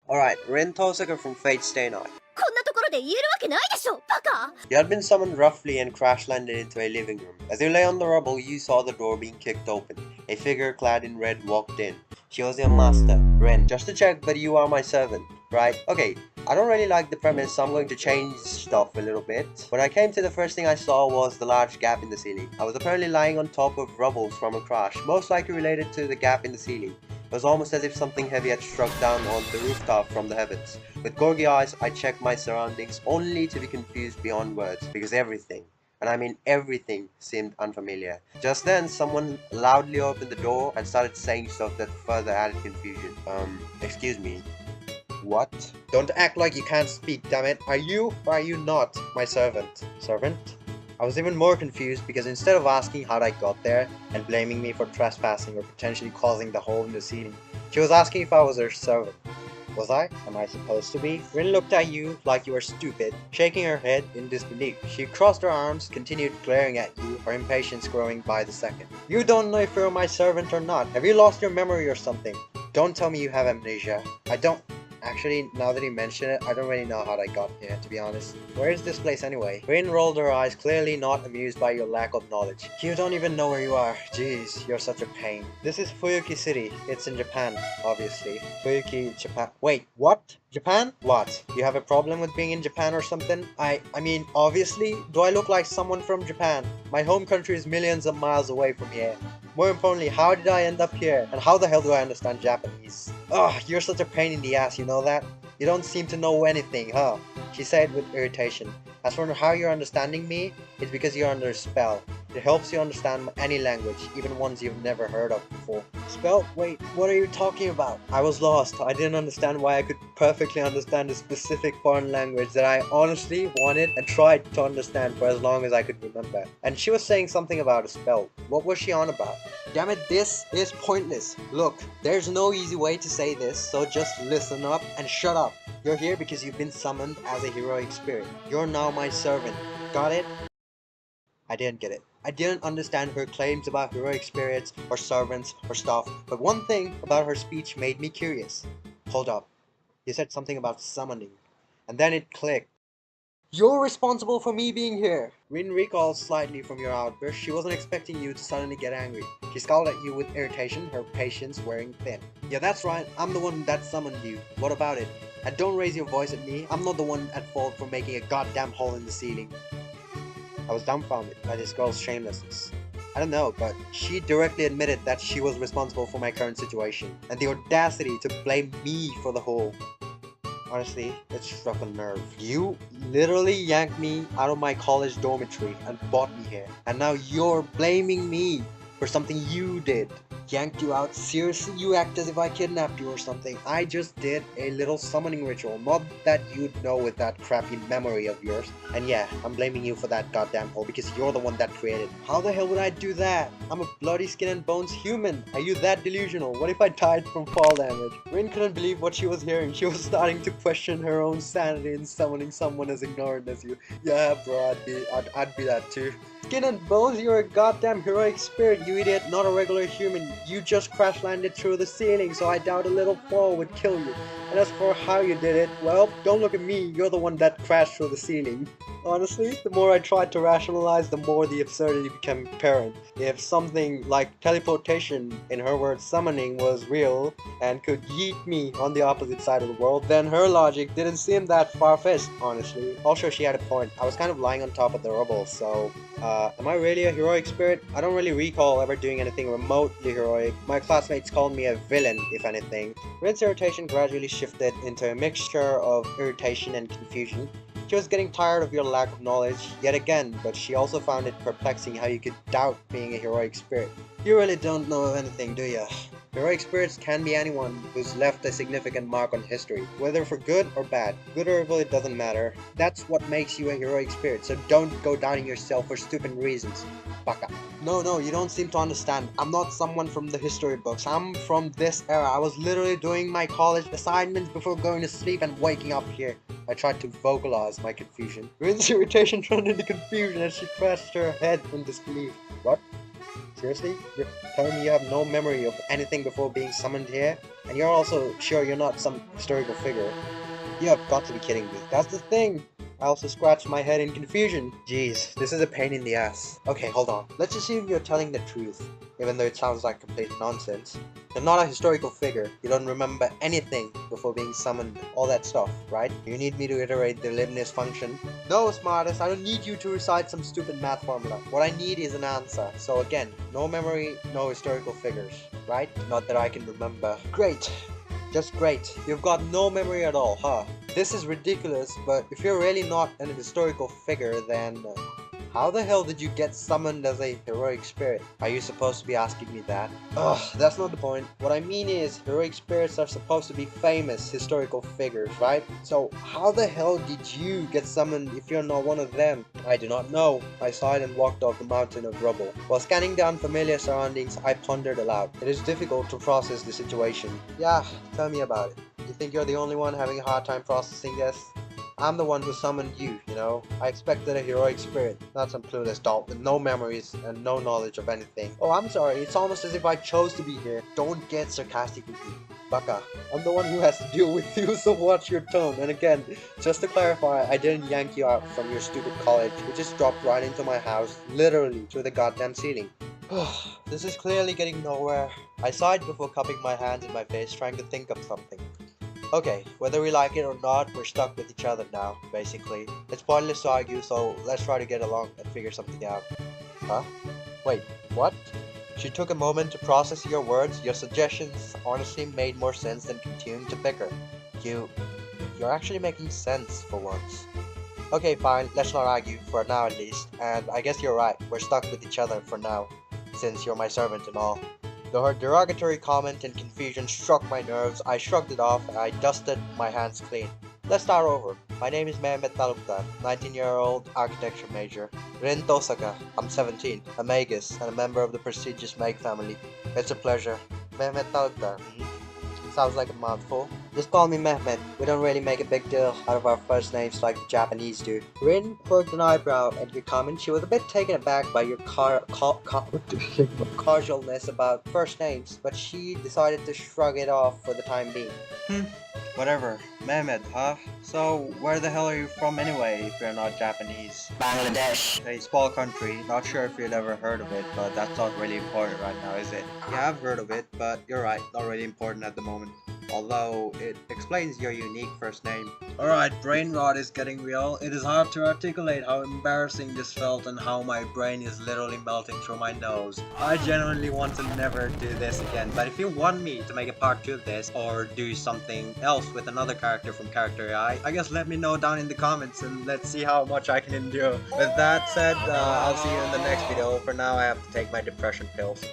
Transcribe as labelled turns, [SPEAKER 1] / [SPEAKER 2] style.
[SPEAKER 1] Alright, Rin Tohsaka from Fate Stay Night.
[SPEAKER 2] こんなところで言えるわけないでしょ、バカ!
[SPEAKER 1] You had been summoned roughly and crash-landed into a living room. As you lay on the rubble, you saw the door being kicked open. A figure clad in red walked in. She was your master, Rin. Just to check, but you are my servant, right? Okay, I don't really like the premise, so I'm going to change stuff a little bit. When I came to, the first thing I saw was the large gap in the ceiling. I was apparently lying on top of rubble from a crash, most likely related to the gap in the ceiling. It was almost as if something heavy had struck down on the rooftop from the heavens. With gorgy eyes, I checked my surroundings, only to be confused beyond words, because everything, and I mean everything, seemed unfamiliar. Just then, someone loudly opened the door and started saying stuff that further added confusion. Excuse me. What? Don't act like you can't speak, damn it. Are you or are you not my servant? Servant? I was even more confused because instead of asking how I got there and blaming me for trespassing or potentially causing the hole in the ceiling, she was asking if I was her servant. Was I? Am I supposed to be? Rin looked at you like you were stupid, shaking her head in disbelief. She crossed her arms, continued glaring at you, her impatience growing by the second. You don't know if you're my servant or not. Have you lost your memory or something? Don't tell me you have amnesia. I don't. Actually, now that you mention it, I don't really know how I got here, to be honest. Where is this place anyway? Rin rolled her eyes, clearly not amused by your lack of knowledge. You don't even know where you are. Jeez, you're such a pain. This is Fuyuki City. It's in Japan, obviously. Fuyuki, Japan. Wait, what? Japan? What? You have a problem with being in Japan or something? I mean, obviously, do I look like someone from Japan? My home country is millions of miles away from here. More importantly, how did I end up here? And how the hell do I understand Japanese? Ugh, you're such a pain in the ass, you know that? You don't seem to know anything, huh? She said with irritation. As for how you're understanding me, it's because you're under a spell. It helps you understand any language, even ones you've never heard of before. Spell? Wait, what are you talking about? I was lost. I didn't understand why I could perfectly understand a specific foreign language that I honestly wanted and tried to understand for as long as I could remember. And she was saying something about a spell. What was she on about? Damn it, this is pointless. Look, there's no easy way to say this, so just listen up and shut up. You're here because you've been summoned as a heroic spirit. You're now my servant. Got it? I didn't get it. I didn't understand her claims about heroic spirits or servants or stuff, but one thing about her speech made me curious. Hold up. You said something about summoning. And then it clicked. You're responsible for me being here! Rin recalled slightly from your outburst. She wasn't expecting you to suddenly get angry. She scowled at you with irritation, her patience wearing thin. Yeah, that's right. I'm the one that summoned you. What about it? And don't raise your voice at me. I'm not the one at fault for making a goddamn hole in the ceiling. I was dumbfounded by this girl's shamelessness. I don't know, but she directly admitted that she was responsible for my current situation, and the audacity to blame me for the whole. Honestly, it struck a nerve. You literally yanked me out of my college dormitory and brought me here, and now you're blaming me for something you did. Yanked you out? Seriously? You act as if I kidnapped you or something. I just did a little summoning ritual. Not that you'd know with that crappy memory of yours. And yeah, I'm blaming you for that goddamn hole because you're the one that created it. How the hell would I do that? I'm a bloody skin and bones human. Are you that delusional? What if I died from fall damage? Rin couldn't believe what she was hearing. She was starting to question her own sanity in summoning someone as ignorant as you. Yeah, bro, I'd be that too. Skin and bones, you're a goddamn heroic spirit, you idiot, not a regular human. You just crash landed through the ceiling, so I doubt a little fall would kill you. And as for how you did it, well, don't look at me, you're the one that crashed through the ceiling. Honestly, the more I tried to rationalize, the more the absurdity became apparent. If something like teleportation, in her words summoning, was real and could yeet me on the opposite side of the world, then her logic didn't seem that far-fetched, honestly. Also, she had a point. I was kind of lying on top of the rubble, so am I really a heroic spirit? I don't really recall ever doing anything remotely heroic. My classmates called me a villain, if anything. Rin's irritation gradually shifted into a mixture of irritation and confusion. She was getting tired of your lack of knowledge yet again, but she also found it perplexing how you could doubt being a heroic spirit. You really don't know of anything, do ya? Heroic spirits can be anyone who's left a significant mark on history, whether for good or bad. Good or evil, it doesn't matter. That's what makes you a heroic spirit, so don't go doubting yourself for stupid reasons. Baka. No, you don't seem to understand. I'm not someone from the history books. I'm from this era. I was literally doing my college assignments before going to sleep and waking up here. I tried to vocalize my confusion. Rin's irritation turned into confusion as she pressed her head in disbelief. What? Seriously? You're telling me you have no memory of anything before being summoned here? And you're also sure you're not some historical figure? You have got to be kidding me. That's the thing. I also scratched my head in confusion. Jeez, this is a pain in the ass. Okay, hold on. Let's assume you're telling the truth, even though it sounds like complete nonsense. You're not a historical figure. You don't remember anything before being summoned. All that stuff, right? You need me to iterate the Leibniz function? No, smartest. I don't need you to recite some stupid math formula. What I need is an answer. So again, no memory, no historical figures, right? Not that I can remember. Great. Just great. You've got no memory at all, huh? This is ridiculous, but if you're really not an historical figure, then how the hell did you get summoned as a heroic spirit? Are you supposed to be asking me that? Ugh, that's not the point. What I mean is, heroic spirits are supposed to be famous historical figures, right? So how the hell did you get summoned if you're not one of them? I do not know. I sighed and walked off the mountain of rubble. While scanning the unfamiliar surroundings, I pondered aloud. It is difficult to process the situation. Yeah, tell me about it. You think you're the only one having a hard time processing this? I'm the one who summoned you, you know? I expected a heroic spirit, not some clueless dolt with no memories and no knowledge of anything. Oh, I'm sorry, it's almost as if I chose to be here. Don't get sarcastic with me. Baka, I'm the one who has to deal with you, so watch your tone. And again, just to clarify, I didn't yank you out from your stupid college. You just dropped right into my house, literally through the goddamn ceiling. This is clearly getting nowhere. I sighed before cupping my hands in my face, trying to think of something. Okay, whether we like it or not, we're stuck with each other now, basically. It's pointless to argue, so let's try to get along and figure something out. Huh? Wait, what? She took a moment to process your words. Your suggestions honestly made more sense than continuing to bicker. You're actually making sense for once. Okay, fine, let's not argue, for now at least. And I guess you're right, we're stuck with each other for now, since you're my servant and all. The derogatory comment and confusion struck my nerves. I shrugged it off and I dusted my hands clean. Let's start over. My name is Mehmet Talukdar, 19-year-old architecture major. Rin Tohsaka, I'm 17, a magus and a member of the prestigious Meg family. It's a pleasure. Mehmet Talukdar. Sounds like a mouthful. Just call me Mehmet. We don't really make a big deal out of our first names like the Japanese do. Rin quirked an eyebrow at your comment. She was a bit taken aback by your casualness about first names, but she decided to shrug it off for the time being. Whatever. Mehmet, huh? So, where the hell are you from anyway, if you're not Japanese? Bangladesh. A small country. Not sure if you'd ever heard of it, but that's not really important right now, is it? Yeah, I've heard of it, but you're right, not really important at the moment. Although, it explains your unique first name. Alright, brain rot is getting real. It is hard to articulate how embarrassing this felt and how my brain is literally melting through my nose. I genuinely want to never do this again, but if you want me to make a part 2 of this, or do something else with another character from Character AI, I guess let me know down in the comments and let's see how much I can endure. With that said, I'll see you in the next video. For now, I have to take my depression pills.